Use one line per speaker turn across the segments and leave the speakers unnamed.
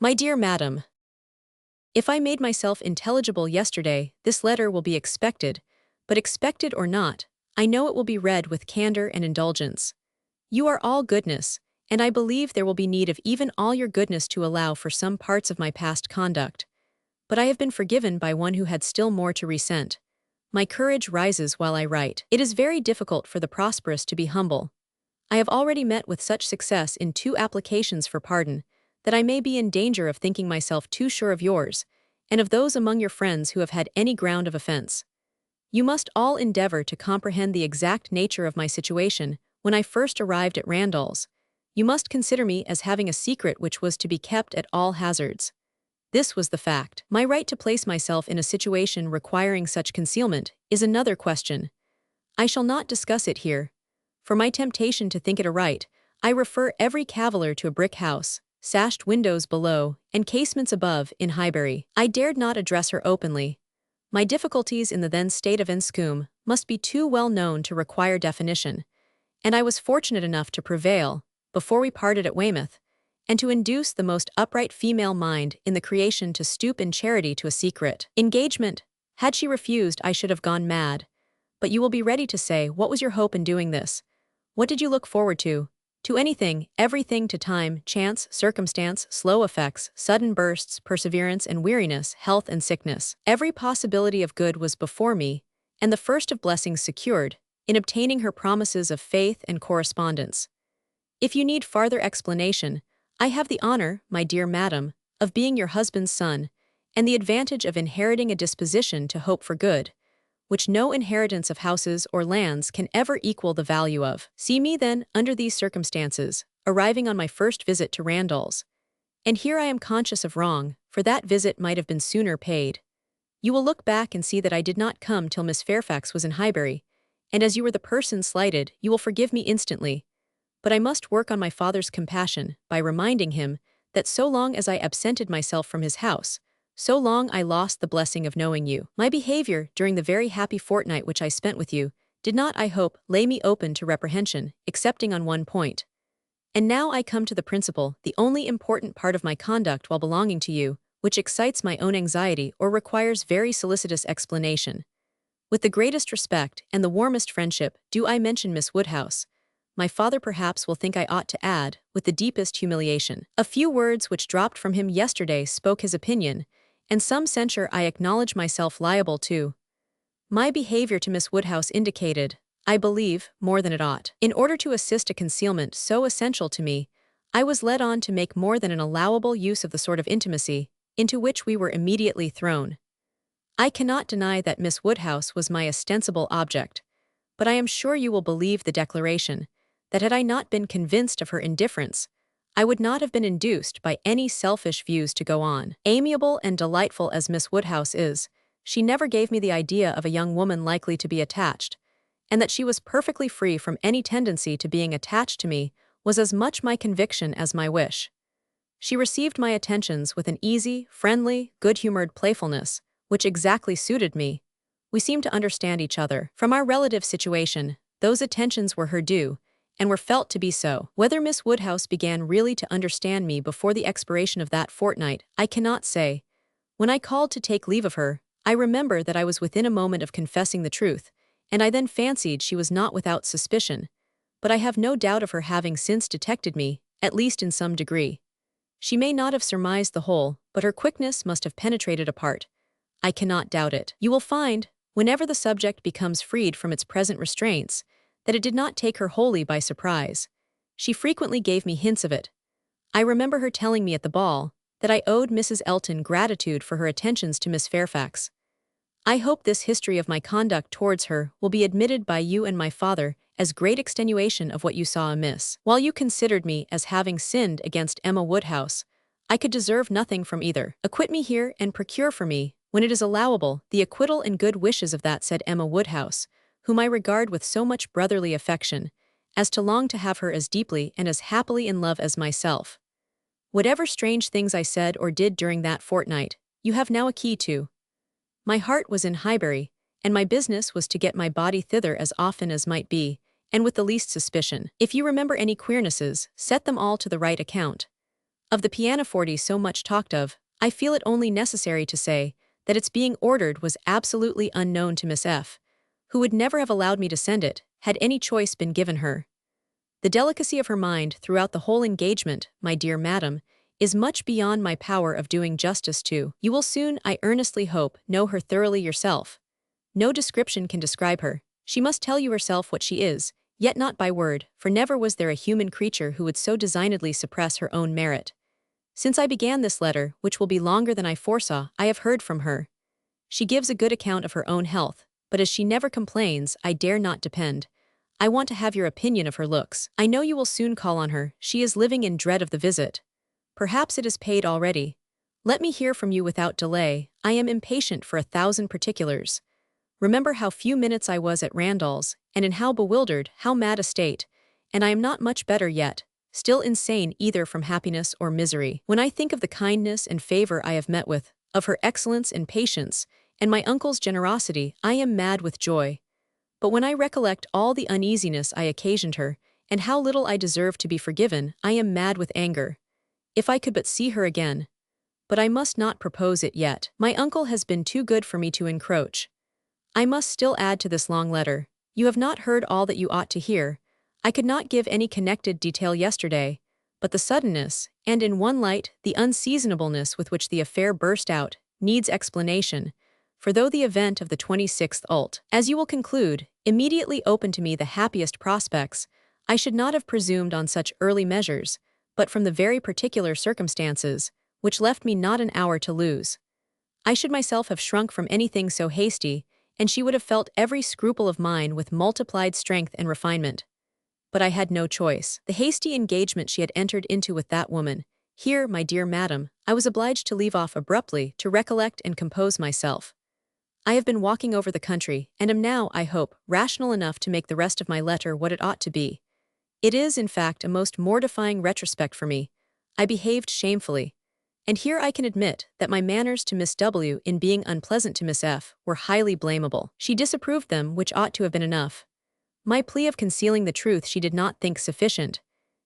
My dear madam, if I made myself intelligible yesterday, this letter will be expected, but expected or not, I know it will be read with candor and indulgence. You are all goodness, and I believe there will be need of even all your goodness to allow for some parts of my past conduct. But I have been forgiven by one who had still more to resent. My courage rises while I write. It is very difficult for the prosperous to be humble. I have already met with such success in 2 applications for pardon, that I may be in danger of thinking myself too sure of yours, and of those among your friends who have had any ground of offense. You must all endeavor to comprehend the exact nature of my situation when I first arrived at Randall's. You must consider me as having a secret which was to be kept at all hazards. This was the fact. My right to place myself in a situation requiring such concealment is another question. I shall not discuss it here. For my temptation to think it aright, I refer every caviller to a brick house, sashed windows below, and casements above, in Highbury. I dared not address her openly. My difficulties in the then state of Enscombe must be too well known to require definition, and I was fortunate enough to prevail, before we parted at Weymouth, and to induce the most upright female mind in the creation to stoop in charity to a secret engagement. Had she refused, I should have gone mad. But you will be ready to say, what was your hope in doing this? What did you look forward to? To anything, everything, to time, chance, circumstance, slow effects, sudden bursts, perseverance and weariness, health and sickness. Every possibility of good was before me, and the first of blessings secured, in obtaining her promises of faith and correspondence. If you need farther explanation, I have the honor, my dear madam, of being your husband's son, and the advantage of inheriting a disposition to hope for good, which no inheritance of houses or lands can ever equal the value of. See me, then, under these circumstances, arriving on my first visit to Randall's. And here I am conscious of wrong, for that visit might have been sooner paid. You will look back and see that I did not come till Miss Fairfax was in Highbury, and as you were the person slighted, you will forgive me instantly. But I must work on my father's compassion by reminding him that so long as I absented myself from his house, so long I lost the blessing of knowing you. My behavior during the very happy fortnight which I spent with you did not, I hope, lay me open to reprehension, excepting on one point. And now I come to the principal, the only important part of my conduct while belonging to you, which excites my own anxiety or requires very solicitous explanation. With the greatest respect and the warmest friendship do I mention Miss Woodhouse. My father perhaps will think I ought to add, with the deepest humiliation. A few words which dropped from him yesterday spoke his opinion, and some censure I acknowledge myself liable to. My behavior to Miss Woodhouse indicated, I believe, more than it ought. In order to assist a concealment so essential to me, I was led on to make more than an allowable use of the sort of intimacy into which we were immediately thrown. I cannot deny that Miss Woodhouse was my ostensible object, but I am sure you will believe the declaration, that had I not been convinced of her indifference, I would not have been induced by any selfish views to go on. Amiable and delightful as Miss Woodhouse is, she never gave me the idea of a young woman likely to be attached, and that she was perfectly free from any tendency to being attached to me was as much my conviction as my wish. She received my attentions with an easy, friendly, good-humored playfulness, which exactly suited me. We seemed to understand each other. From our relative situation, those attentions were her due, and were felt to be so. Whether Miss Woodhouse began really to understand me before the expiration of that fortnight, I cannot say. When I called to take leave of her, I remember that I was within a moment of confessing the truth, and I then fancied she was not without suspicion. But I have no doubt of her having since detected me, at least in some degree. She may not have surmised the whole, but her quickness must have penetrated a part. I cannot doubt it. You will find, whenever the subject becomes freed from its present restraints, that it did not take her wholly by surprise. She frequently gave me hints of it. I remember her telling me at the ball that I owed Mrs. Elton gratitude for her attentions to Miss Fairfax. I hope this history of my conduct towards her will be admitted by you and my father as great extenuation of what you saw amiss. While you considered me as having sinned against Emma Woodhouse, I could deserve nothing from either. Acquit me here and procure for me, when it is allowable, the acquittal and good wishes of that said Emma Woodhouse, whom I regard with so much brotherly affection, as to long to have her as deeply and as happily in love as myself. Whatever strange things I said or did during that fortnight, you have now a key to. My heart was in Highbury, and my business was to get my body thither as often as might be, and with the least suspicion. If you remember any queernesses, set them all to the right account. Of the pianoforte so much talked of, I feel it only necessary to say that its being ordered was absolutely unknown to Miss F., who would never have allowed me to send it, had any choice been given her. The delicacy of her mind throughout the whole engagement, my dear madam, is much beyond my power of doing justice to. You will soon, I earnestly hope, know her thoroughly yourself. No description can describe her. She must tell you herself what she is, yet not by word, for never was there a human creature who would so designedly suppress her own merit. Since I began this letter, which will be longer than I foresaw, I have heard from her. She gives a good account of her own health, but as she never complains, I dare not depend. I want to have your opinion of her looks. I know you will soon call on her. She is living in dread of the visit. Perhaps it is paid already. Let me hear from you without delay. I am impatient for 1,000 particulars. Remember how few minutes I was at Randall's, and in how bewildered, how mad a state, and I am not much better yet, still insane either from happiness or misery. When I think of the kindness and favor I have met with, of her excellence and patience, and my uncle's generosity, I am mad with joy. But when I recollect all the uneasiness I occasioned her, and how little I deserve to be forgiven, I am mad with anger. If I could but see her again. But I must not propose it yet. My uncle has been too good for me to encroach. I must still add to this long letter. You have not heard all that you ought to hear. I could not give any connected detail yesterday, but the suddenness, and in one light, the unseasonableness with which the affair burst out, needs explanation, for though the event of the 26th ult, as you will conclude, immediately opened to me the happiest prospects, I should not have presumed on such early measures, but from the very particular circumstances, which left me not an hour to lose. I should myself have shrunk from anything so hasty, and she would have felt every scruple of mine with multiplied strength and refinement. But I had no choice. The hasty engagement she had entered into with that woman. Here, my dear madam, I was obliged to leave off abruptly to recollect and compose myself. I have been walking over the country, and am now, I hope, rational enough to make the rest of my letter what it ought to be. It is, in fact, a most mortifying retrospect for me. I behaved shamefully. And here I can admit that my manners to Miss W. in being unpleasant to Miss F. were highly blamable. She disapproved them, which ought to have been enough. My plea of concealing the truth she did not think sufficient.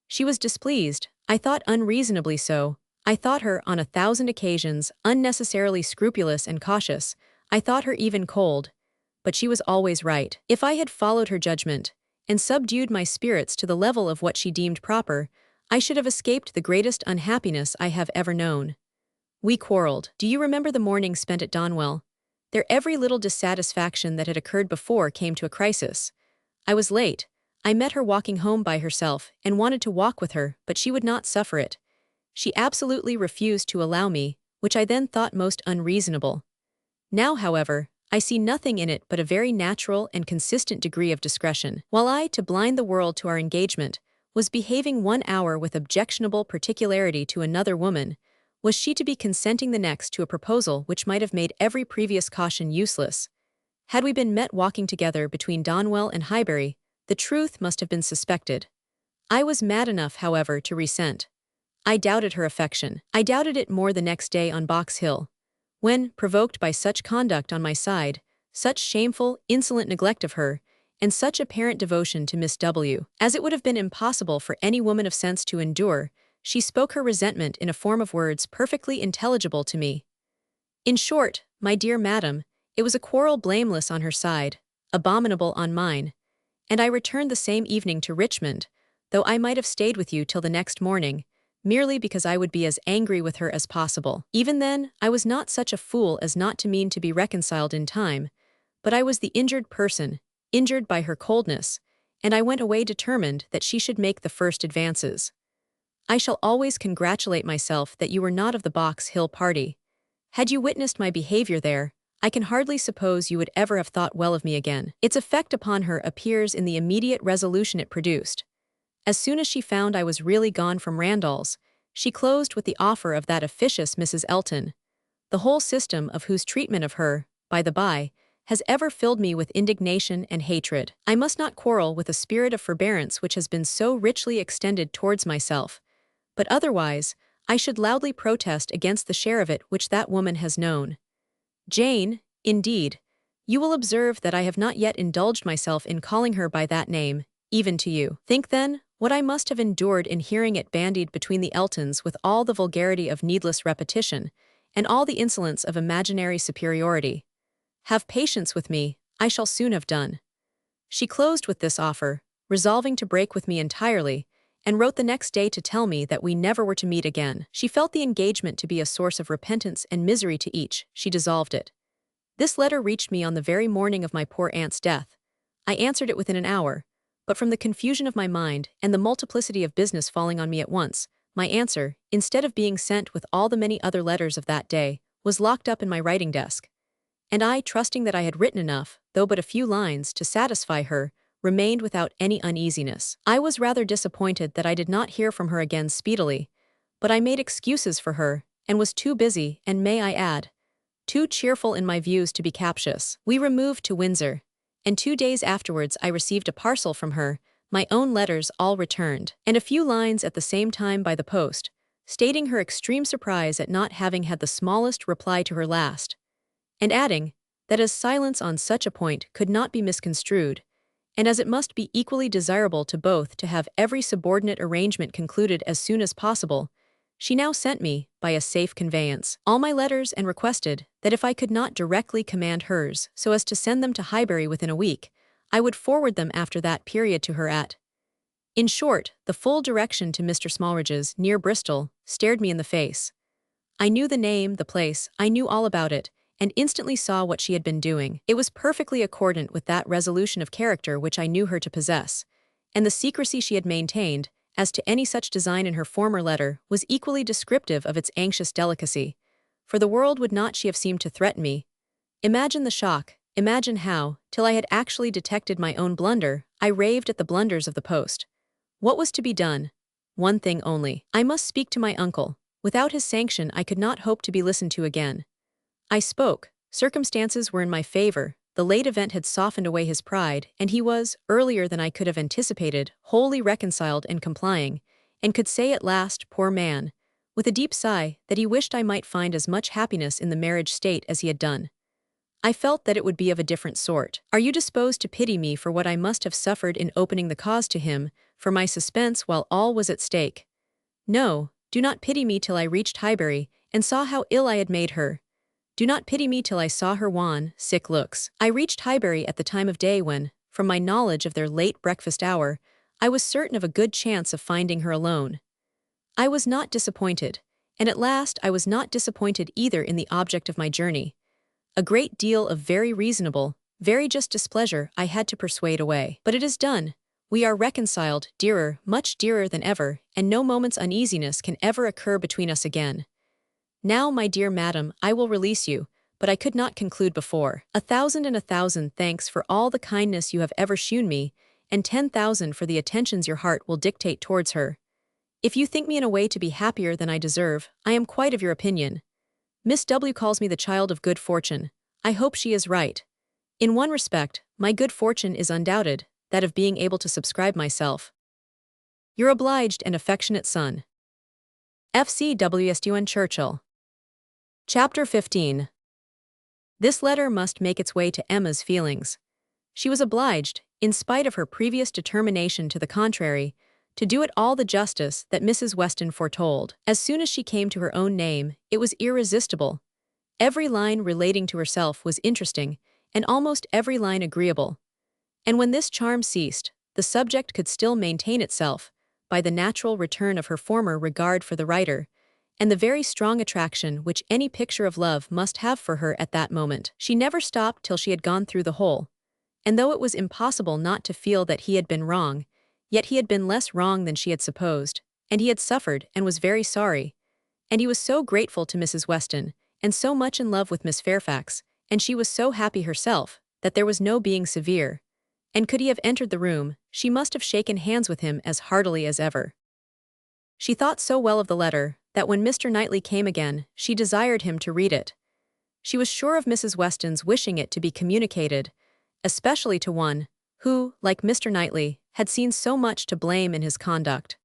She was displeased, I thought unreasonably so. I thought her, on 1,000 occasions, unnecessarily scrupulous and cautious. I thought her even cold. But she was always right. If I had followed her judgment, and subdued my spirits to the level of what she deemed proper, I should have escaped the greatest unhappiness I have ever known. We quarreled. Do you remember the morning spent at Donwell? There every little dissatisfaction that had occurred before came to a crisis. I was late. I met her walking home by herself, and wanted to walk with her, but she would not suffer it. She absolutely refused to allow me, which I then thought most unreasonable. Now, however, I see nothing in it but a very natural and consistent degree of discretion. While I, to blind the world to our engagement, was behaving 1 hour with objectionable particularity to another woman, was she to be consenting the next to a proposal which might have made every previous caution useless? Had we been met walking together between Donwell and Highbury, the truth must have been suspected. I was mad enough, however, to resent. I doubted her affection. I doubted it more the next day on Box Hill, when, provoked by such conduct on my side, such shameful, insolent neglect of her, and such apparent devotion to Miss W., as it would have been impossible for any woman of sense to endure, she spoke her resentment in a form of words perfectly intelligible to me. In short, my dear madam, it was a quarrel blameless on her side, abominable on mine, and I returned the same evening to Richmond, though I might have stayed with you till the next morning, merely because I would be as angry with her as possible. Even then, I was not such a fool as not to mean to be reconciled in time, but I was the injured person, injured by her coldness, and I went away determined that she should make the first advances. I shall always congratulate myself that you were not of the Box Hill party. Had you witnessed my behavior there, I can hardly suppose you would ever have thought well of me again. Its effect upon her appears in the immediate resolution it produced. As soon as she found I was really gone from Randall's, she closed with the offer of that officious Mrs. Elton, the whole system of whose treatment of her, by the by, has ever filled me with indignation and hatred. I must not quarrel with a spirit of forbearance which has been so richly extended towards myself, but otherwise, I should loudly protest against the share of it which that woman has known. Jane, indeed, you will observe that I have not yet indulged myself in calling her by that name, even to you. Think then, What I must have endured in hearing it bandied between the Eltons with all the vulgarity of needless repetition, and all the insolence of imaginary superiority. Have patience with me, I shall soon have done. She closed with this offer, resolving to break with me entirely, and wrote the next day to tell me that we never were to meet again. She felt the engagement to be a source of repentance and misery to each. She dissolved it. This letter reached me on the very morning of my poor aunt's death. I answered it within an hour, but from the confusion of my mind and the multiplicity of business falling on me at once, my answer, instead of being sent with all the many other letters of that day, was locked up in my writing desk. And I, trusting that I had written enough, though but a few lines, to satisfy her, remained without any uneasiness. I was rather disappointed that I did not hear from her again speedily, but I made excuses for her, and was too busy, and may I add, too cheerful in my views to be captious. We removed to Windsor, and 2 days afterwards I received a parcel from her, my own letters all returned, and a few lines at the same time by the post, stating her extreme surprise at not having had the smallest reply to her last, and adding that as silence on such a point could not be misconstrued, and as it must be equally desirable to both to have every subordinate arrangement concluded as soon as possible, she now sent me, by a safe conveyance, all my letters and requested that if I could not directly command hers so as to send them to Highbury within a week, I would forward them after that period to her at. In short, the full direction to Mr. Smallridge's, near Bristol, stared me in the face. I knew the name, the place, I knew all about it, and instantly saw what she had been doing. It was perfectly accordant with that resolution of character which I knew her to possess, and the secrecy she had maintained, as to any such design in her former letter, was equally descriptive of its anxious delicacy. For the world would not she have seemed to threaten me. Imagine the shock, imagine how, till I had actually detected my own blunder, I raved at the blunders of the post. What was to be done? One thing only. I must speak to my uncle. Without his sanction I could not hope to be listened to again. I spoke. Circumstances were in my favor. The late event had softened away his pride, and he was, earlier than I could have anticipated, wholly reconciled and complying, and could say at last, poor man, with a deep sigh, that he wished I might find as much happiness in the marriage state as he had done. I felt that it would be of a different sort. Are you disposed to pity me for what I must have suffered in opening the cause to him, for my suspense while all was at stake? No, do not pity me till I reached Highbury, and saw how ill I had made her. Do not pity me till I saw her wan, sick looks. I reached Highbury at the time of day when, from my knowledge of their late breakfast hour, I was certain of a good chance of finding her alone. I was not disappointed, and at last I was not disappointed either in the object of my journey. A great deal of very reasonable, very just displeasure I had to persuade away. But it is done. We are reconciled, dearer, much dearer than ever, and no moment's uneasiness can ever occur between us again. Now, my dear madam, I will release you, but I could not conclude before. 1,000 thanks for all the kindness you have ever shewn me, and 10,000 for the attentions your heart will dictate towards her. If you think me in a way to be happier than I deserve, I am quite of your opinion. Miss W. calls me the child of good fortune. I hope she is right. In one respect, my good fortune is undoubted, that of being able to subscribe myself. Your obliged and affectionate son, F.C. W.S.T.U.N. Churchill. Chapter 15. This letter must make its way to Emma's feelings. She was obliged, in spite of her previous determination to the contrary, to do it all the justice that Mrs. Weston foretold. As soon as she came to her own name, it was irresistible. Every line relating to herself was interesting, and almost every line agreeable. And when this charm ceased, the subject could still maintain itself, by the natural return of her former regard for the writer, and the very strong attraction which any picture of love must have for her at that moment. She never stopped till she had gone through the whole, and though it was impossible not to feel that he had been wrong, yet he had been less wrong than she had supposed, and he had suffered and was very sorry, and he was so grateful to Mrs. Weston, and so much in love with Miss Fairfax, and she was so happy herself, that there was no being severe, and could he have entered the room, she must have shaken hands with him as heartily as ever. She thought so well of the letter, that when Mr. Knightley came again, she desired him to read it. She was sure of Mrs. Weston's wishing it to be communicated, especially to one, who, like Mr. Knightley, had seen so much to blame in his conduct.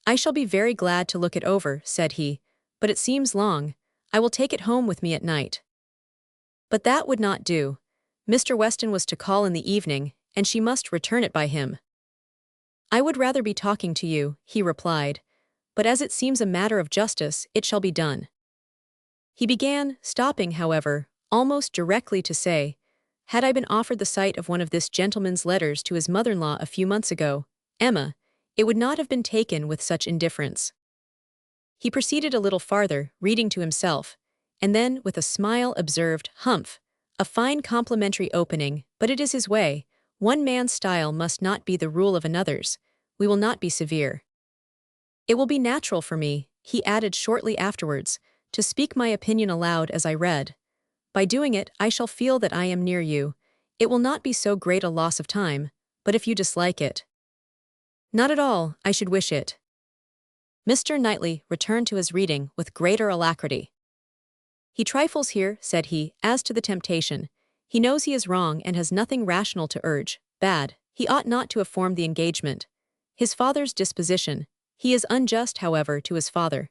I shall be very glad to look it over, said he, but it seems long. I will take it home with me at night. But that would not do. Mr. Weston was to call in the evening, and she must return it by him. I would rather be talking to you, he replied, but as it seems a matter of justice, it shall be done. He began, stopping, however, almost directly to say, had I been offered the sight of one of this gentleman's letters to his mother-in-law a few months ago, Emma, it would not have been taken with such indifference. He proceeded a little farther, reading to himself, and then, with a smile, observed, humph, a fine complimentary opening, but it is his way. One man's style must not be the rule of another's. We will not be severe. It will be natural for me, he added shortly afterwards, to speak my opinion aloud as I read. By doing it, I shall feel that I am near you. It will not be so great a loss of time, but if you dislike it. Not at all, I should wish it. Mr. Knightley returned to his reading with greater alacrity. He trifles here, said he, as to the temptation. He knows he is wrong and has nothing rational to urge. Bad. He ought not to have formed the engagement. His father's disposition. He is unjust, however, to his father.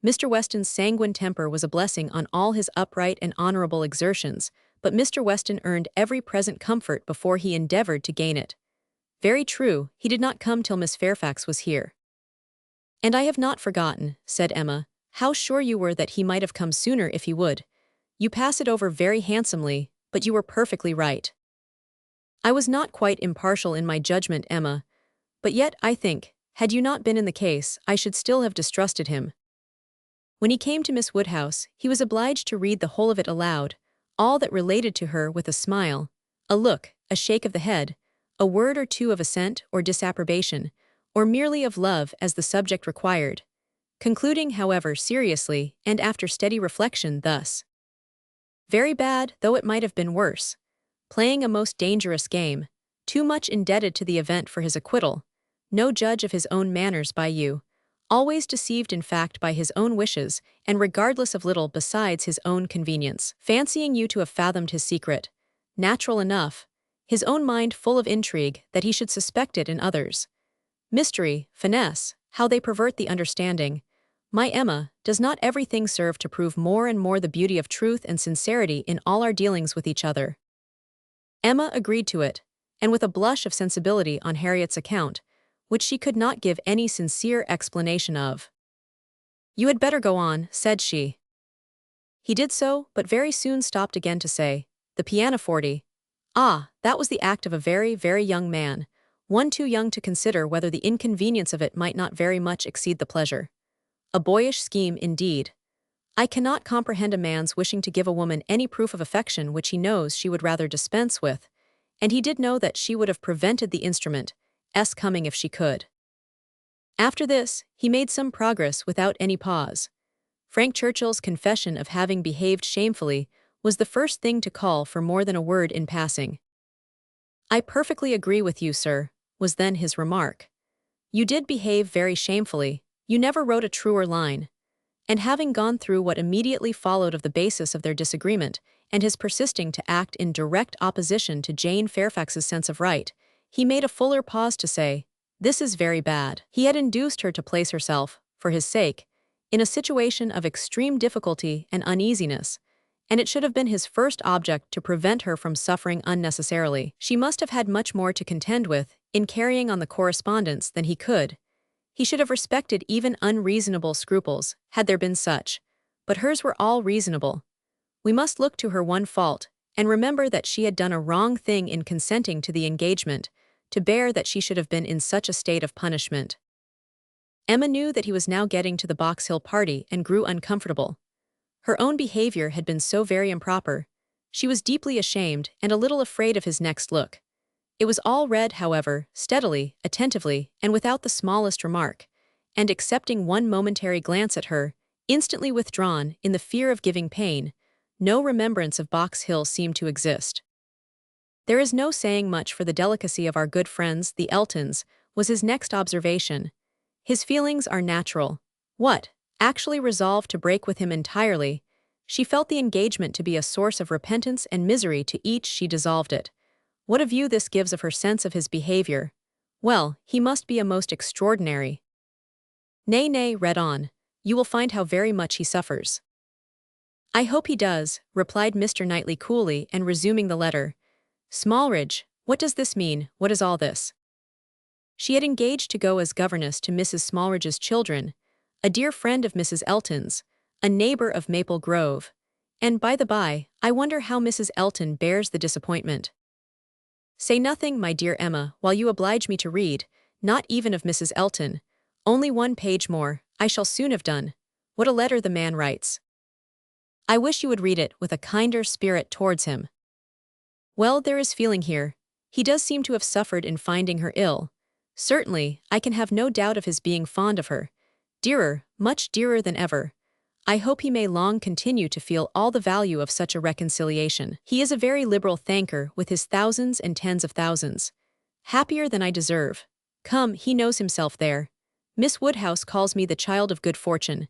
Mr. Weston's sanguine temper was a blessing on all his upright and honorable exertions, but Mr. Weston earned every present comfort before he endeavored to gain it. Very true, he did not come till Miss Fairfax was here. And I have not forgotten, said Emma, how sure you were that he might have come sooner if he would. You pass it over very handsomely, but you were perfectly right. I was not quite impartial in my judgment, Emma, but yet, I think, had you not been in the case, I should still have distrusted him. When he came to Miss Woodhouse, he was obliged to read the whole of it aloud, all that related to her with a smile, a look, a shake of the head, a word or two of assent or disapprobation, or merely of love as the subject required, concluding, however, seriously, and after steady reflection, thus. Very bad, though it might have been worse. Playing a most dangerous game, too much indebted to the event for his acquittal, no judge of his own manners by you, always deceived in fact by his own wishes, and regardless of little besides his own convenience, fancying you to have fathomed his secret. Natural enough, his own mind full of intrigue that he should suspect it in others. Mystery, finesse, how they pervert the understanding. My Emma, does not everything serve to prove more and more the beauty of truth and sincerity in all our dealings with each other? Emma agreed to it, and with a blush of sensibility on Harriet's account, which she could not give any sincere explanation of. You had better go on, said she. He did so, but very soon stopped again to say, the pianoforte. Ah, that was the act of a very, very young man, one too young to consider whether the inconvenience of it might not very much exceed the pleasure. A boyish scheme, indeed. I cannot comprehend a man's wishing to give a woman any proof of affection which he knows she would rather dispense with, and he did know that she would have prevented the instrument's coming if she could. After this, he made some progress without any pause. Frank Churchill's confession of having behaved shamefully was the first thing to call for more than a word in passing. I perfectly agree with you, sir, was then his remark. You did behave very shamefully, you never wrote a truer line. And having gone through what immediately followed of the basis of their disagreement, and his persisting to act in direct opposition to Jane Fairfax's sense of right, he made a fuller pause to say, this is very bad. He had induced her to place herself, for his sake, in a situation of extreme difficulty and uneasiness, and it should have been his first object to prevent her from suffering unnecessarily. She must have had much more to contend with in carrying on the correspondence than he could. He should have respected even unreasonable scruples, had there been such, but hers were all reasonable. We must look to her one fault, and remember that she had done a wrong thing in consenting to the engagement, to bear that she should have been in such a state of punishment. Emma knew that he was now getting to the Box Hill party and grew uncomfortable. Her own behavior had been so very improper. She was deeply ashamed and a little afraid of his next look. It was all read, however, steadily, attentively, and without the smallest remark, and excepting one momentary glance at her, instantly withdrawn, in the fear of giving pain, no remembrance of Box Hill seemed to exist. There is no saying much for the delicacy of our good friends, the Eltons, was his next observation. His feelings are natural. What, actually resolved to break with him entirely? She felt the engagement to be a source of repentance and misery to each. She dissolved it. What a view this gives of her sense of his behavior. Well, he must be a most extraordinary. Nay, nay, read on. You will find how very much he suffers. I hope he does, replied Mr. Knightley coolly and resuming the letter. Smallridge, what does this mean? What is all this? She had engaged to go as governess to Mrs. Smallridge's children, a dear friend of Mrs. Elton's, a neighbor of Maple Grove. And by the by, I wonder how Mrs. Elton bears the disappointment. Say nothing, my dear Emma, while you oblige me to read, not even of Mrs. Elton. Only one page more, I shall soon have done. What a letter the man writes. I wish you would read it with a kinder spirit towards him. Well, there is feeling here. He does seem to have suffered in finding her ill. Certainly, I can have no doubt of his being fond of her. Dearer, much dearer than ever. I hope he may long continue to feel all the value of such a reconciliation. He is a very liberal thanker with his thousands and tens of thousands. Happier than I deserve. Come, he knows himself there. Miss Woodhouse calls me the child of good fortune.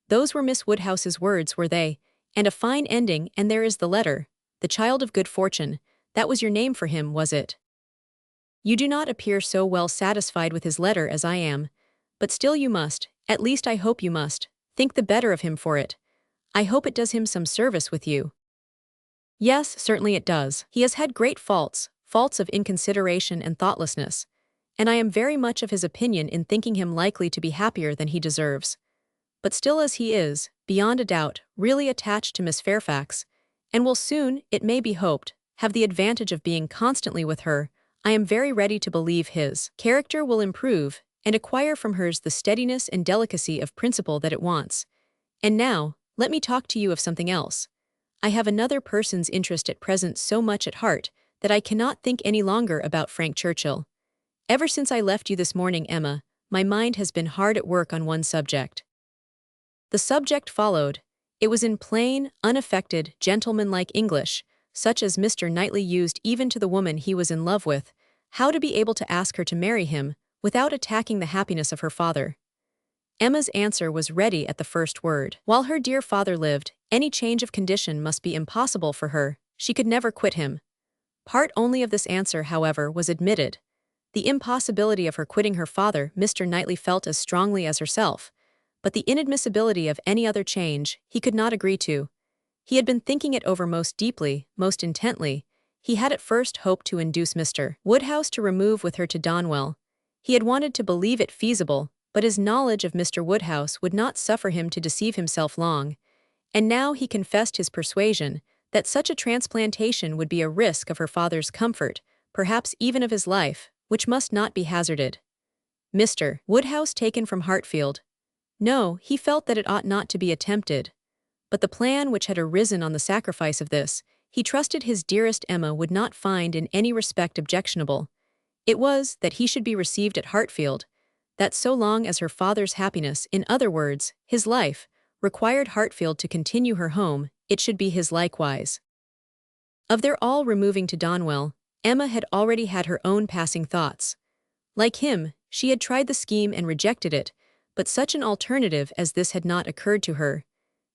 Those were Miss Woodhouse's words, were they? And a fine ending, and there is the letter. The child of good fortune. That was your name for him, was it? You do not appear so well satisfied with his letter as I am. But still you must, at least I hope you must, think the better of him for it. I hope it does him some service with you. Yes, certainly it does. He has had great faults, faults of inconsideration and thoughtlessness, and I am very much of his opinion in thinking him likely to be happier than he deserves. But still as he is, beyond a doubt, really attached to Miss Fairfax, and will soon, it may be hoped, have the advantage of being constantly with her, I am very ready to believe his character will improve, and acquire from hers the steadiness and delicacy of principle that it wants. And now, let me talk to you of something else. I have another person's interest at present so much at heart, that I cannot think any longer about Frank Churchill. Ever since I left you this morning, Emma, my mind has been hard at work on one subject. The subject followed. It was in plain, unaffected, gentlemanlike English, such as Mr. Knightley used even to the woman he was in love with, how to be able to ask her to marry him, without attacking the happiness of her father. Emma's answer was ready at the first word. While her dear father lived, any change of condition must be impossible for her, she could never quit him. Part only of this answer, however, was admitted. The impossibility of her quitting her father Mr. Knightley felt as strongly as herself, but the inadmissibility of any other change he could not agree to. He had been thinking it over most deeply, most intently. He had at first hoped to induce Mr. Woodhouse to remove with her to Donwell. He had wanted to believe it feasible, but his knowledge of Mr. Woodhouse would not suffer him to deceive himself long, and now he confessed his persuasion that such a transplantation would be a risk of her father's comfort, perhaps even of his life, which must not be hazarded. Mr. Woodhouse taken from Hartfield. No, he felt that it ought not to be attempted. But the plan which had arisen on the sacrifice of this, he trusted his dearest Emma would not find in any respect objectionable. It was that he should be received at Hartfield, that so long as her father's happiness, in other words, his life, required Hartfield to continue her home, it should be his likewise. Of their all removing to Donwell, Emma had already had her own passing thoughts. Like him, she had tried the scheme and rejected it, but such an alternative as this had not occurred to her.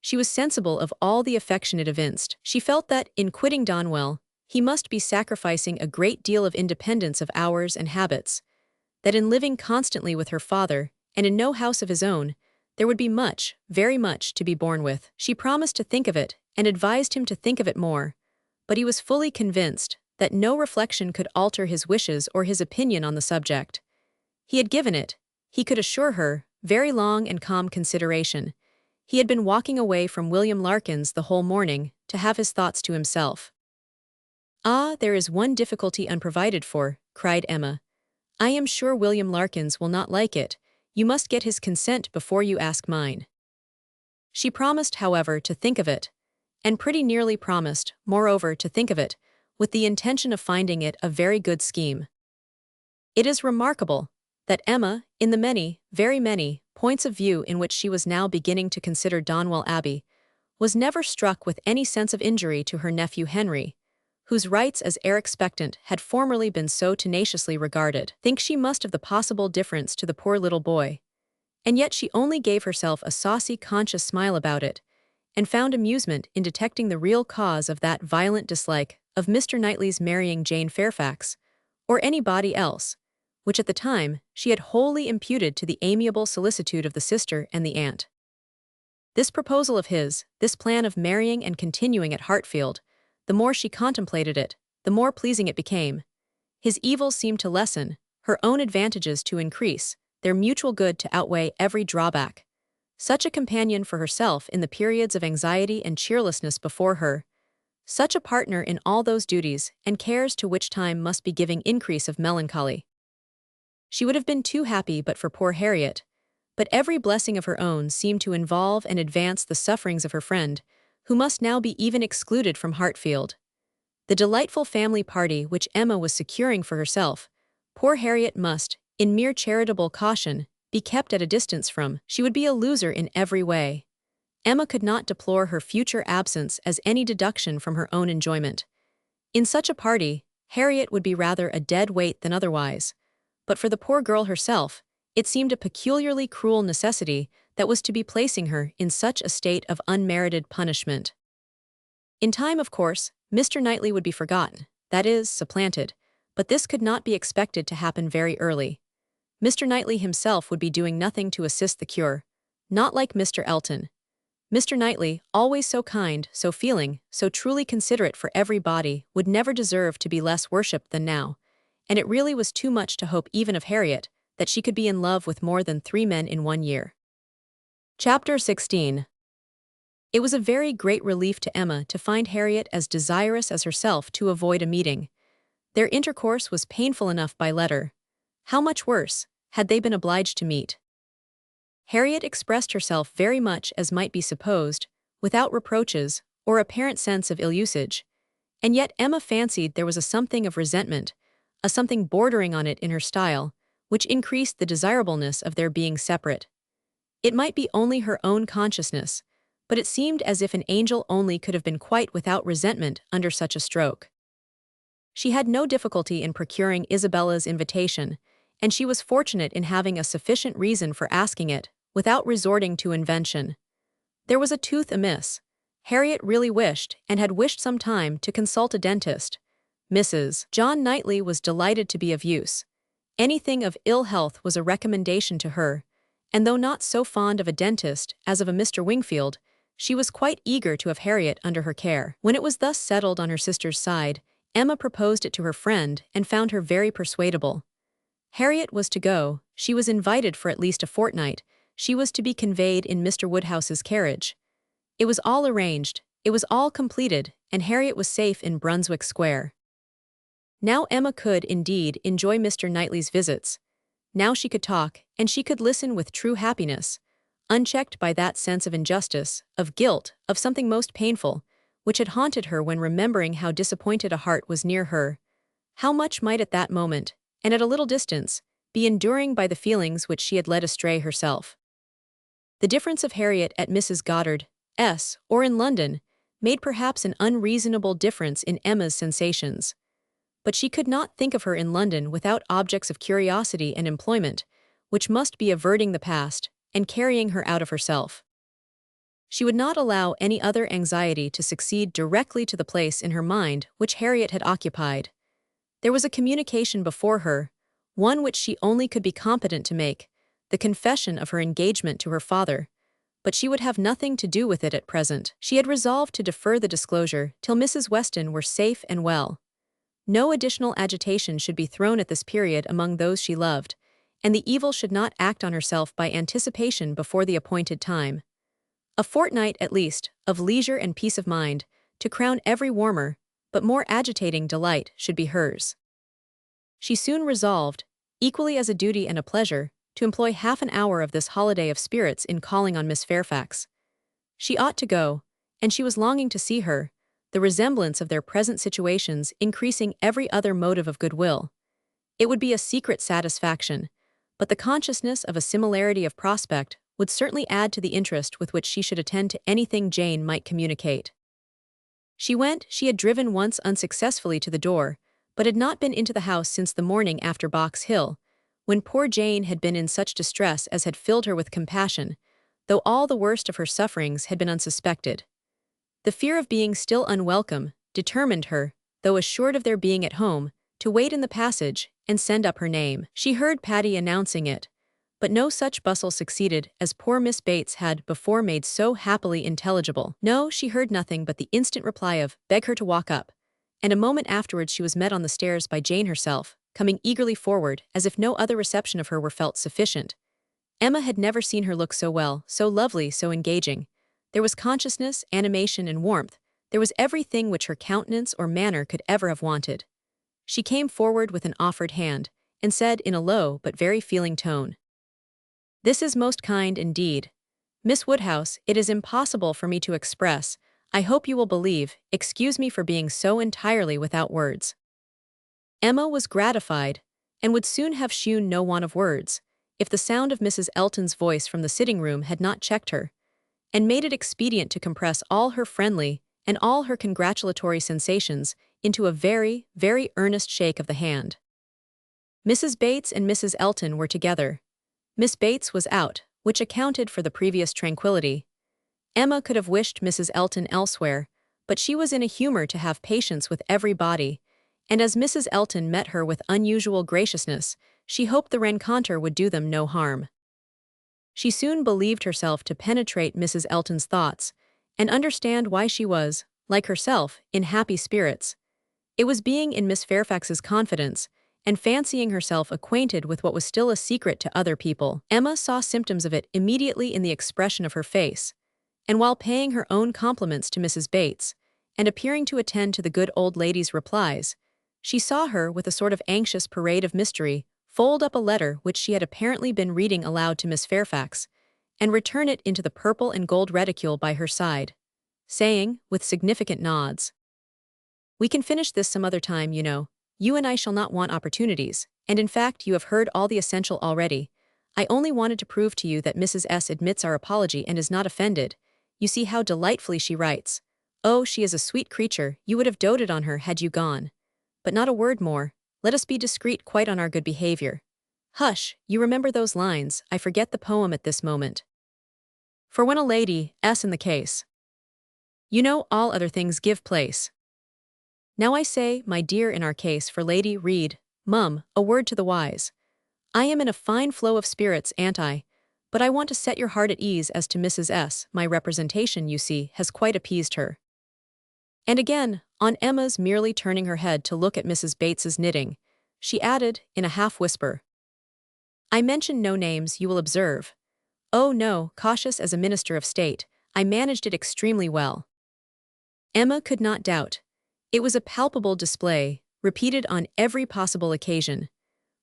She was sensible of all the affection it evinced. She felt that, in quitting Donwell, he must be sacrificing a great deal of independence of hours and habits, that in living constantly with her father, and in no house of his own, there would be much, very much, to be borne with. She promised to think of it, and advised him to think of it more, but he was fully convinced that no reflection could alter his wishes or his opinion on the subject. He had given it, he could assure her, very long and calm consideration. He had been walking away from William Larkins the whole morning, to have his thoughts to himself. Ah, there is one difficulty unprovided for, cried Emma. I am sure William Larkins will not like it. You must get his consent before you ask mine. She promised, however, to think of it, and pretty nearly promised, moreover, to think of it, with the intention of finding it a very good scheme. It is remarkable that Emma, in the many, very many, points of view in which she was now beginning to consider Donwell Abbey, was never struck with any sense of injury to her nephew Henry, whose rights as heir expectant had formerly been so tenaciously regarded. Think she must of the possible difference to the poor little boy. And yet she only gave herself a saucy conscious smile about it, and found amusement in detecting the real cause of that violent dislike of Mr. Knightley's marrying Jane Fairfax, or anybody else, which at the time she had wholly imputed to the amiable solicitude of the sister and the aunt. This proposal of his, this plan of marrying and continuing at Hartfield, the more she contemplated it, the more pleasing it became. His evils seemed to lessen, her own advantages to increase, their mutual good to outweigh every drawback. Such a companion for herself in the periods of anxiety and cheerlessness before her, such a partner in all those duties and cares to which time must be giving increase of melancholy. She would have been too happy but for poor Harriet, but every blessing of her own seemed to involve and advance the sufferings of her friend, who must now be even excluded from Hartfield. The delightful family party which Emma was securing for herself, poor Harriet must, in mere charitable caution, be kept at a distance from. She would be a loser in every way. Emma could not deplore her future absence as any deduction from her own enjoyment. In such a party, Harriet would be rather a dead weight than otherwise, but for the poor girl herself, it seemed a peculiarly cruel necessity that was to be placing her in such a state of unmerited punishment. In time, of course, Mr. Knightley would be forgotten, that is, supplanted, but this could not be expected to happen very early. Mr. Knightley himself would be doing nothing to assist the cure, not like Mr. Elton. Mr. Knightley, always so kind, so feeling, so truly considerate for everybody, would never deserve to be less worshipped than now, and it really was too much to hope even of Harriet, that she could be in love with more than 3 men in 1 year. Chapter 16. It was a very great relief to Emma to find Harriet as desirous as herself to avoid a meeting. Their intercourse was painful enough by letter. How much worse, had they been obliged to meet? Harriet expressed herself very much as might be supposed, without reproaches, or apparent sense of ill-usage, and yet Emma fancied there was a something of resentment, a something bordering on it in her style, which increased the desirableness of their being separate. It might be only her own consciousness, but it seemed as if an angel only could have been quite without resentment under such a stroke. She had no difficulty in procuring Isabella's invitation, and she was fortunate in having a sufficient reason for asking it, without resorting to invention. There was a tooth amiss. Harriet really wished, and had wished some time, to consult a dentist. Mrs. John Knightley was delighted to be of use. Anything of ill health was a recommendation to her, and though not so fond of a dentist as of a Mr. Wingfield, she was quite eager to have Harriet under her care. When it was thus settled on her sister's side, Emma proposed it to her friend and found her very persuadable. Harriet was to go, she was invited for at least a fortnight, she was to be conveyed in Mr. Woodhouse's carriage. It was all arranged, it was all completed, and Harriet was safe in Brunswick Square. Now Emma could, indeed, enjoy Mr. Knightley's visits. Now she could talk, and she could listen with true happiness, unchecked by that sense of injustice, of guilt, of something most painful, which had haunted her when remembering how disappointed a heart was near her. How much might at that moment, and at a little distance, be enduring by the feelings which she had led astray herself. The difference of Harriet at Mrs. Goddard's, or in London, made perhaps an unreasonable difference in Emma's sensations. But she could not think of her in London without objects of curiosity and employment, which must be averting the past, and carrying her out of herself. She would not allow any other anxiety to succeed directly to the place in her mind which Harriet had occupied. There was a communication before her, one which she only could be competent to make, the confession of her engagement to her father, but she would have nothing to do with it at present. She had resolved to defer the disclosure till Mrs. Weston were safe and well. No additional agitation should be thrown at this period among those she loved, and the evil should not act on herself by anticipation before the appointed time. A fortnight, at least, of leisure and peace of mind, to crown every warmer, but more agitating delight, should be hers. She soon resolved, equally as a duty and a pleasure, to employ half an hour of this holiday of spirits in calling on Miss Fairfax. She ought to go, and she was longing to see her, the resemblance of their present situations increasing every other motive of goodwill. It would be a secret satisfaction, but the consciousness of a similarity of prospect would certainly add to the interest with which she should attend to anything Jane might communicate. She went, she had driven once unsuccessfully to the door, but had not been into the house since the morning after Box Hill, when poor Jane had been in such distress as had filled her with compassion, though all the worst of her sufferings had been unsuspected. The fear of being still unwelcome determined her, though assured of their being at home, to wait in the passage and send up her name. She heard Patty announcing it, but no such bustle succeeded as poor Miss Bates had before made so happily intelligible. No, she heard nothing but the instant reply of, "Beg her to walk up," and a moment afterwards she was met on the stairs by Jane herself, coming eagerly forward, as if no other reception of her were felt sufficient. Emma had never seen her look so well, so lovely, so engaging. There was consciousness, animation, and warmth. There was everything which her countenance or manner could ever have wanted. She came forward with an offered hand, and said in a low but very feeling tone, "This is most kind indeed. Miss Woodhouse, it is impossible for me to express. I hope you will believe, excuse me for being so entirely without words." Emma was gratified, and would soon have shewn no want of words, if the sound of Mrs. Elton's voice from the sitting-room had not checked her, and made it expedient to compress all her friendly and all her congratulatory sensations into a very, very earnest shake of the hand. Mrs. Bates and Mrs. Elton were together. Miss Bates was out, which accounted for the previous tranquillity. Emma could have wished Mrs. Elton elsewhere, but she was in a humor to have patience with everybody, and as Mrs. Elton met her with unusual graciousness, she hoped the rencontre would do them no harm. She soon believed herself to penetrate Mrs. Elton's thoughts, and understand why she was, like herself, in happy spirits. It was being in Miss Fairfax's confidence, and fancying herself acquainted with what was still a secret to other people. Emma saw symptoms of it immediately in the expression of her face, and while paying her own compliments to Mrs. Bates, and appearing to attend to the good old lady's replies, she saw her, with a sort of anxious parade of mystery, fold up a letter which she had apparently been reading aloud to Miss Fairfax, and return it into the purple and gold reticule by her side, saying, with significant nods, "We can finish this some other time, you know. You and I shall not want opportunities, and in fact you have heard all the essential already. I only wanted to prove to you that Mrs. S. admits our apology and is not offended. You see how delightfully she writes. Oh, she is a sweet creature, you would have doted on her had you gone. But not a word more, let us be discreet quite on our good behavior. Hush, you remember those lines, I forget the poem at this moment. For when a lady, S in the case. You know all other things give place. Now I say, my dear, in our case, for lady, read, mum, a word to the wise. I am in a fine flow of spirits, ain't I? But I want to set your heart at ease as to Mrs. S. My representation, you see, has quite appeased her." And again, on Emma's merely turning her head to look at Mrs. Bates's knitting, she added, in a half-whisper, "I mention no names, you will observe. Oh no, cautious as a minister of state, I managed it extremely well." Emma could not doubt. It was a palpable display, repeated on every possible occasion.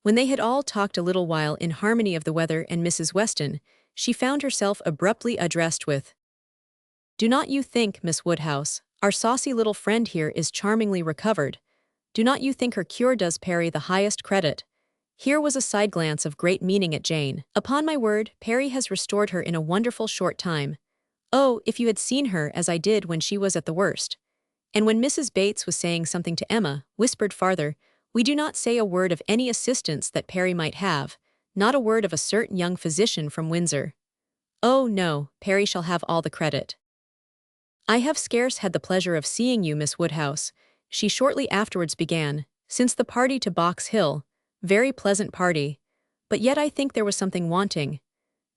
When they had all talked a little while in harmony of the weather and Mrs. Weston, she found herself abruptly addressed with, "Do not you think, Miss Woodhouse, our saucy little friend here is charmingly recovered? Do not you think her cure does Perry the highest credit?" Here was a side glance of great meaning at Jane. "Upon my word, Perry has restored her in a wonderful short time. Oh, if you had seen her as I did when she was at the worst." And when Mrs. Bates was saying something to Emma, whispered farther, "We do not say a word of any assistance that Perry might have, not a word of a certain young physician from Windsor. Oh no, Perry shall have all the credit. I have scarce had the pleasure of seeing you, Miss Woodhouse," she shortly afterwards began, "since the party to Box Hill. Very pleasant party. But yet I think there was something wanting.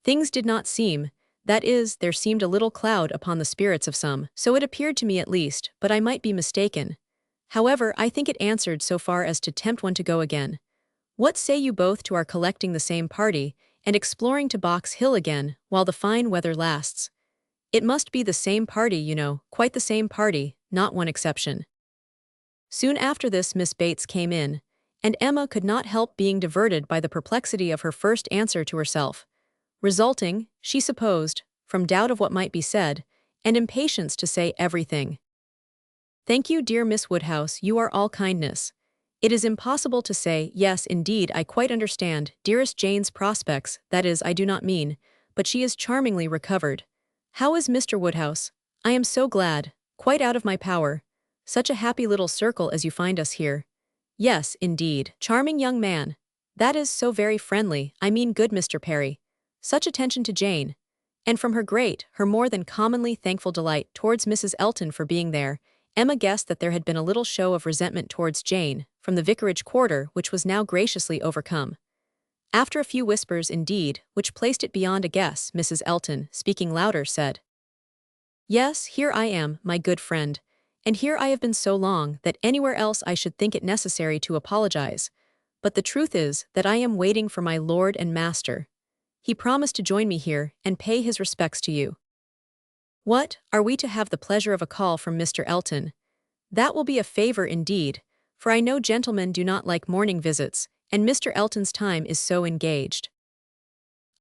Things did not seem, that is, there seemed a little cloud upon the spirits of some. So it appeared to me at least, but I might be mistaken. However, I think it answered so far as to tempt one to go again. What say you both to our collecting the same party, and exploring to Box Hill again, while the fine weather lasts? It must be the same party, you know, quite the same party, not one exception." Soon after this Miss Bates came in, and Emma could not help being diverted by the perplexity of her first answer to herself, resulting, she supposed, from doubt of what might be said, and impatience to say everything. "Thank you, dear Miss Woodhouse, you are all kindness. It is impossible to say, yes, indeed, I quite understand, dearest Jane's prospects, that is, I do not mean, but she is charmingly recovered. How is Mr. Woodhouse? I am so glad, quite out of my power. Such a happy little circle as you find us here. Yes, indeed, charming young man. That is so very friendly, I mean good Mr. Perry. Such attention to Jane." And from her more than commonly thankful delight towards Mrs. Elton for being there, Emma guessed that there had been a little show of resentment towards Jane, from the vicarage quarter, which was now graciously overcome. After a few whispers indeed, which placed it beyond a guess, Mrs. Elton, speaking louder, said, "Yes, here I am, my good friend, and here I have been so long that anywhere else I should think it necessary to apologize. but the truth is that I am waiting for my lord and master. He promised to join me here and pay his respects to you. What, are we to have the pleasure of a call from Mr. Elton? That will be a favor indeed, for I know gentlemen do not like morning visits, and Mr. Elton's time is so engaged.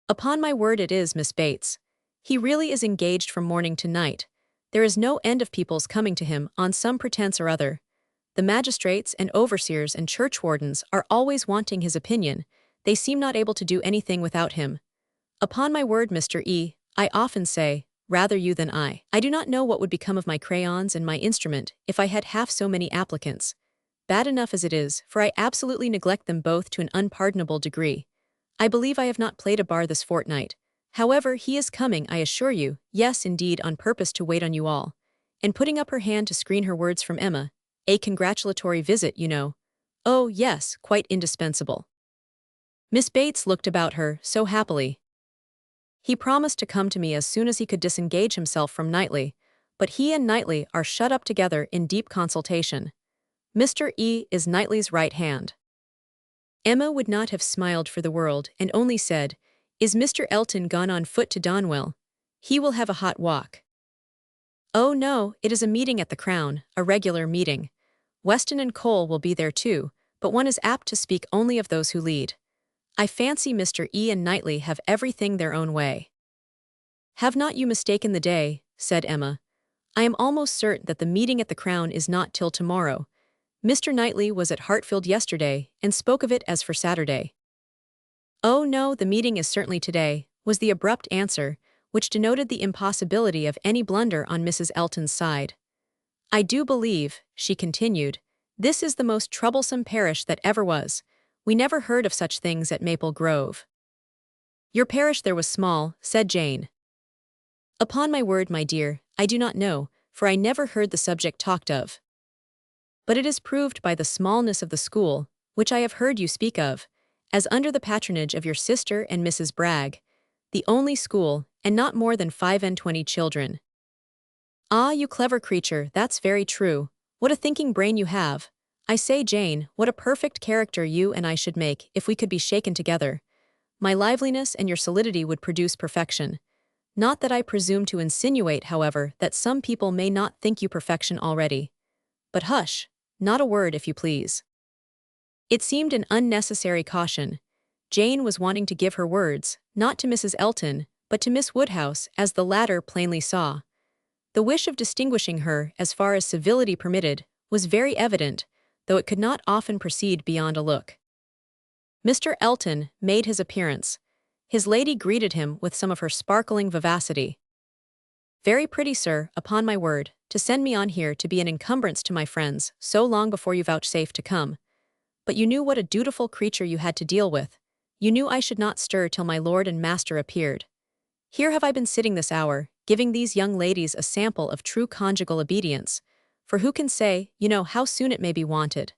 Upon my word it is, Miss Bates. He really is engaged from morning to night. There is no end of people's coming to him on some pretense or other. The magistrates and overseers and churchwardens are always wanting his opinion. They seem not able to do anything without him. Upon my word, Mr. E., I often say, rather you than I. I do not know what would become of my crayons and my instrument if I had half so many applicants. Bad enough as it is, for I absolutely neglect them both to an unpardonable degree. I believe I have not played a bar this fortnight. However, he is coming, I assure you, yes, indeed, on purpose to wait on you all. And putting up her hand to screen her words from Emma, a congratulatory visit, you know. Oh, yes, quite indispensable. Miss Bates looked about her, so happily. He promised to come to me as soon as he could disengage himself from Knightley, but he and Knightley are shut up together in deep consultation. Mr. E. is Knightley's right hand. Emma would not have smiled for the world and only said, Is Mr. Elton gone on foot to Donwell? He will have a hot walk. Oh no, it is a meeting at the Crown, a regular meeting. Weston and Cole will be there too, but one is apt to speak only of those who lead. I fancy Mr. E. and Knightley have everything their own way. Have not you mistaken the day, said Emma. I am almost certain that the meeting at the Crown is not till tomorrow. Mr. Knightley was at Hartfield yesterday and spoke of it as for Saturday. Oh no, the meeting is certainly today, was the abrupt answer, which denoted the impossibility of any blunder on Mrs. Elton's side. I do believe, she continued, this is the most troublesome parish that ever was. We never heard of such things at Maple Grove. Your parish there was small, said Jane. Upon my word, my dear, I do not know, for I never heard the subject talked of. But it is proved by the smallness of the school, which I have heard you speak of, as under the patronage of your sister and Mrs. Bragg, the only school, and not more than 25 children. Ah, you clever creature, that's very true. What a thinking brain you have. I say, Jane, what a perfect character you and I should make if we could be shaken together. My liveliness and your solidity would produce perfection. Not that I presume to insinuate, however, that some people may not think you perfection already. But hush, not a word if you please. It seemed an unnecessary caution. Jane was wanting to give her words, not to Mrs. Elton, but to Miss Woodhouse, as the latter plainly saw. The wish of distinguishing her, as far as civility permitted, was very evident, though it could not often proceed beyond a look. Mr. Elton made his appearance. His lady greeted him with some of her sparkling vivacity. Very pretty, sir, upon my word, to send me on here to be an encumbrance to my friends so long before you vouchsafed to come. But you knew what a dutiful creature you had to deal with. You knew I should not stir till my lord and master appeared. Here have I been sitting this hour, giving these young ladies a sample of true conjugal obedience, for who can say, you know, how soon it may be wanted.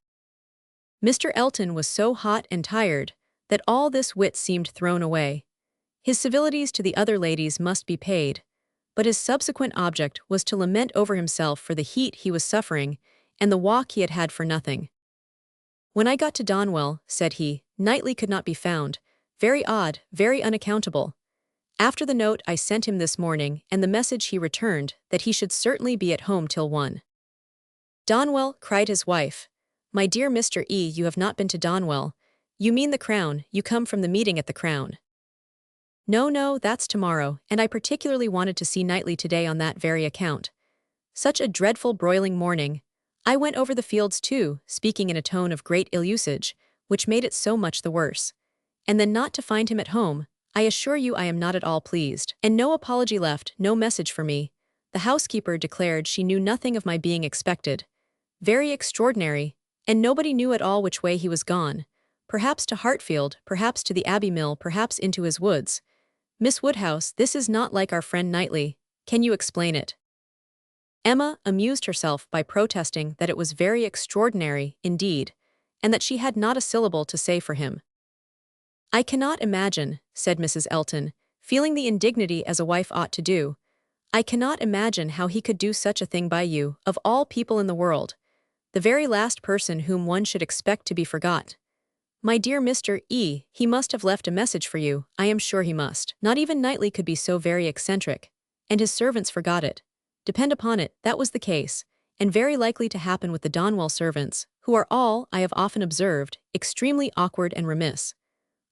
Mr. Elton was so hot and tired that all this wit seemed thrown away. His civilities to the other ladies must be paid, but his subsequent object was to lament over himself for the heat he was suffering and the walk he had had for nothing. When I got to Donwell, said he, Knightley could not be found. Very odd, very unaccountable. After the note I sent him this morning and the message he returned that he should certainly be at home till 1. Donwell, cried his wife. My dear Mr. E., you have not been to Donwell. You mean the Crown, you come from the meeting at the Crown. No, that's tomorrow, and I particularly wanted to see Knightley today on that very account. Such a dreadful broiling morning. I went over the fields too, speaking in a tone of great ill-usage, which made it so much the worse. And then not to find him at home, I assure you I am not at all pleased. And no apology left, no message for me. The housekeeper declared she knew nothing of my being expected. Very extraordinary, and nobody knew at all which way he was gone. Perhaps to Hartfield, perhaps to the Abbey Mill, perhaps into his woods. Miss Woodhouse, this is not like our friend Knightley. Can you explain it? Emma amused herself by protesting that it was very extraordinary, indeed, and that she had not a syllable to say for him. I cannot imagine, said Mrs. Elton, feeling the indignity as a wife ought to do. I cannot imagine how he could do such a thing by you, of all people in the world, the very last person whom one should expect to be forgot. My dear Mr. E, he must have left a message for you, I am sure he must. Not even Knightley could be so very eccentric. And his servants forgot it. Depend upon it, that was the case, and very likely to happen with the Donwell servants, who are all, I have often observed, extremely awkward and remiss.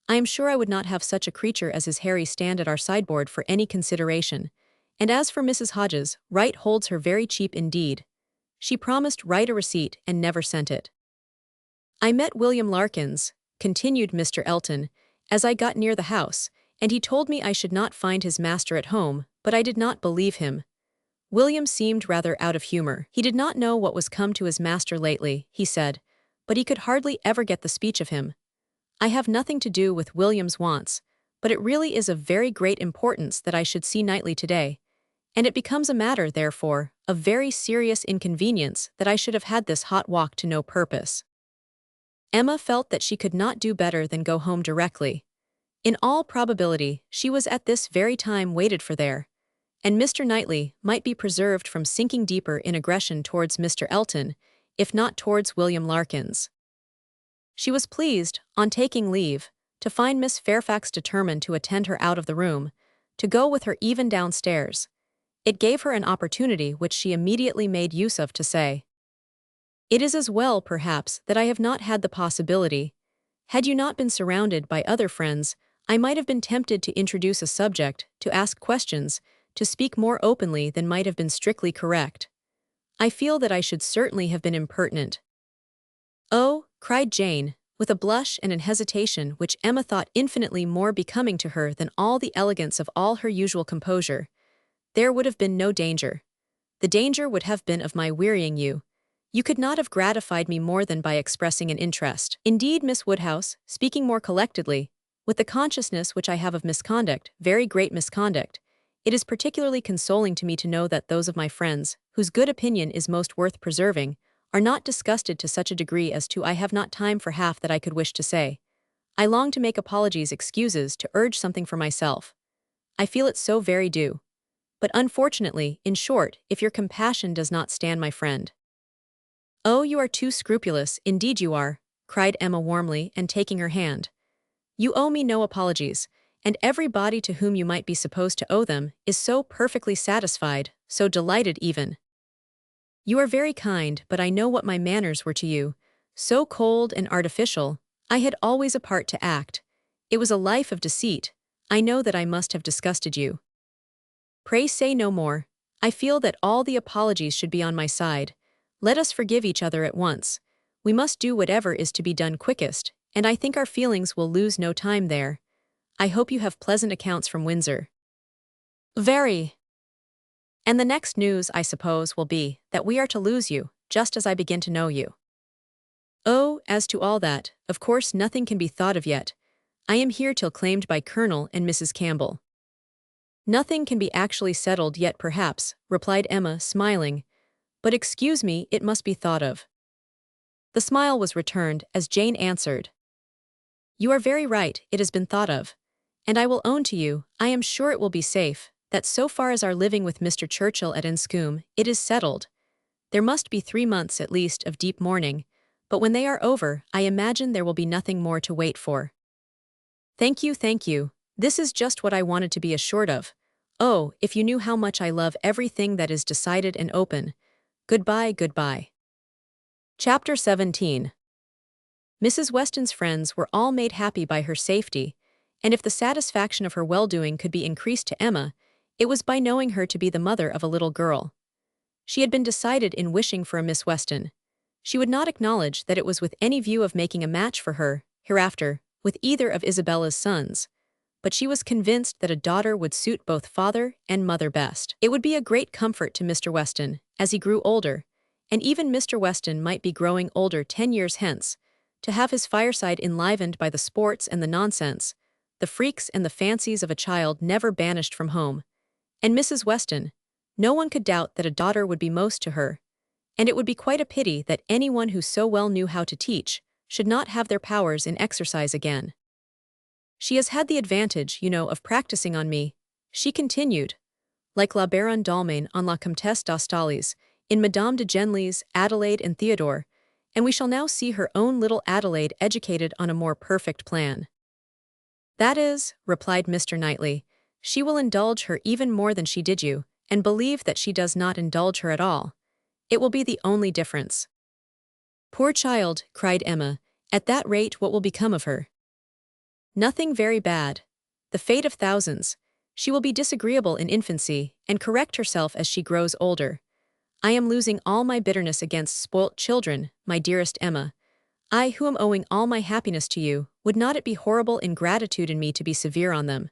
I am sure I would not have such a creature as his Harry stand at our sideboard for any consideration. And as for Mrs. Hodges, Wright holds her very cheap indeed. She promised Wright a receipt and never sent it. I met William Larkins, continued Mr. Elton, as I got near the house, and he told me I should not find his master at home, but I did not believe him. William seemed rather out of humor. He did not know what was come to his master lately, he said, but he could hardly ever get the speech of him. I have nothing to do with William's wants, but it really is of very great importance that I should see Knightley today, and it becomes a matter, therefore, of very serious inconvenience that I should have had this hot walk to no purpose. Emma felt that she could not do better than go home directly. In all probability, she was at this very time waited for there, and Mr. Knightley might be preserved from sinking deeper in aggression towards Mr. Elton, if not towards William Larkins. She was pleased, on taking leave, to find Miss Fairfax determined to attend her out of the room, to go with her even downstairs. It gave her an opportunity which she immediately made use of to say, "It is as well, perhaps, that I have not had the possibility. Had you not been surrounded by other friends, I might have been tempted to introduce a subject, to ask questions, to speak more openly than might have been strictly correct. I feel that I should certainly have been impertinent." "Oh," cried Jane, with a blush and an hesitation which Emma thought infinitely more becoming to her than all the elegance of all her usual composure, "there would have been no danger. The danger would have been of my wearying you. You could not have gratified me more than by expressing an interest. Indeed, Miss Woodhouse, speaking more collectedly, with the consciousness which I have of misconduct, very great misconduct, it is particularly consoling to me to know that those of my friends, whose good opinion is most worth preserving, are not disgusted to such a degree as to I have not time for half that I could wish to say. I long to make apologies, excuses, to urge something for myself. I feel it so very due. But unfortunately, in short, if your compassion does not stand my friend." "Oh, you are too scrupulous, indeed you are," cried Emma warmly and taking her hand. "You owe me no apologies, and everybody to whom you might be supposed to owe them is so perfectly satisfied, so delighted even. You are very kind, but I know what my manners were to you, so cold and artificial. I had always a part to act. It was a life of deceit. I know that I must have disgusted you. Pray say no more. I feel that all the apologies should be on my side. Let us forgive each other at once. We must do whatever is to be done quickest, and I think our feelings will lose no time there. I hope you have pleasant accounts from Windsor." "Very. And the next news, I suppose, will be that we are to lose you, just as I begin to know you." "Oh, as to all that, of course nothing can be thought of yet. I am here till claimed by Colonel and Mrs. Campbell." "Nothing can be actually settled yet, perhaps," replied Emma, smiling. "But excuse me, it must be thought of." The smile was returned as Jane answered, "You are very right, it has been thought of. And I will own to you, I am sure it will be safe, that so far as our living with Mr. Churchill at Enscombe, it is settled. There must be 3 months at least of deep mourning, but when they are over, I imagine there will be nothing more to wait for." Thank you, thank you. This is just what I wanted to be assured of. Oh, if you knew how much I love everything that is decided and open. Goodbye, goodbye." Chapter 17. Mrs. Weston's friends were all made happy by her safety, and if the satisfaction of her well-doing could be increased to Emma, it was by knowing her to be the mother of a little girl. She had been decided in wishing for a Miss Weston. She would not acknowledge that it was with any view of making a match for her, hereafter, with either of Isabella's sons, but she was convinced that a daughter would suit both father and mother best. It would be a great comfort to Mr. Weston, as he grew older, and even Mr. Weston might be growing older 10 years hence, to have his fireside enlivened by the sports and the nonsense, the freaks and the fancies of a child never banished from home. And Mrs. Weston, no one could doubt that a daughter would be most to her, and it would be quite a pity that anyone who so well knew how to teach should not have their powers in exercise again. "She has had the advantage, you know, of practicing on me," she continued, "like la Baronne d'Almaine on la Comtesse d'Astalis, in Madame de Genlis, Adelaide and Theodore, and we shall now see her own little Adelaide educated on a more perfect plan. That is, replied Mr. Knightley, she will indulge her even more than she did you, and believe that she does not indulge her at all. It will be the only difference. Poor child, cried Emma, at that rate what will become of her? Nothing very bad. The fate of thousands. She will be disagreeable in infancy, and correct herself as she grows older. I am losing all my bitterness against spoilt children, my dearest Emma. I who am owing all my happiness to you, would not it be horrible ingratitude in me to be severe on them?